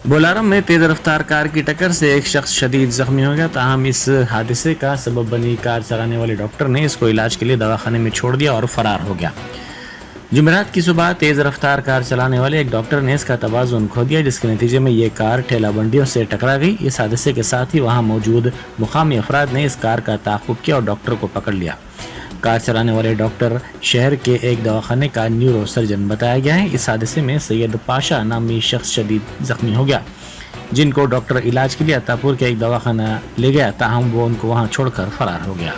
बोलारम में तेज रफ्तार कार की टक्कर से एक शख्स शदीद जख्मी हो गया। ताहम इस हादसे का सबब बनी कार चलाने वाले डॉक्टर ने इसको इलाज के लिए दवाखाने में छोड़ दिया और फरार हो गया। जुमेरात की सुबह तेज रफ्तार कार चलाने वाले एक डॉक्टर ने इसका तवाज़ुन खो दिया, जिसके नतीजे में ये कार ठेला बंडियों से टकरा गई। इस हादसे के साथ ही वहां मौजूद मुकामी अफराद ने इस कार का ताक़ुब किया और डॉक्टर को पकड़ लिया। कार चलाने वाले डॉक्टर शहर के एक दवाखाने का न्यूरो सर्जन बताया गया है। इस हादसे में सैयद पाशा नामी शख्स शदीद जख्मी हो गया, जिनको डॉक्टर इलाज के लिए अतापुर के एक दवाखाना ले गया। ताहम वो उनको वहां छोड़कर फरार हो गया।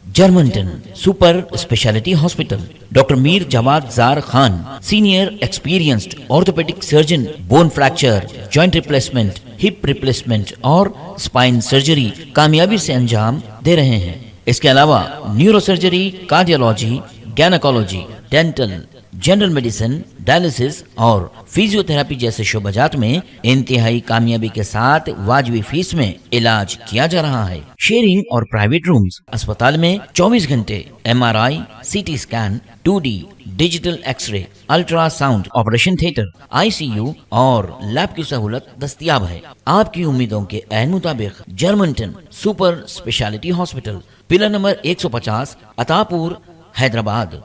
Germanten super speciality hospital, doctor Mir Jawad Zar Khan, senior experienced orthopaedic surgeon, bone fracture, joint replacement, hip replacement और स्पाइन सर्जरी कामयाबी से अंजाम दे रहे हैं। इसके अलावा neuro surgery, cardiology, gynaecology, dental, general medicine, dialysis और फिजियोथेरेपी जैसे शोबाजात में इंतहाई कामयाबी के साथ वाजबी फीस में इलाज किया जा रहा है। शेयरिंग और प्राइवेट रूम्स, अस्पताल में 24 घंटे MRI, CT scan, 2D digital x-ray, ultrasound, operation theatre, ICU और लैब की सहूलत दस्तयाब है। आपकी उम्मीदों के ऐन मुताबिक Germanten super speciality hospital, pillar number 150, Attapur, Hyderabad.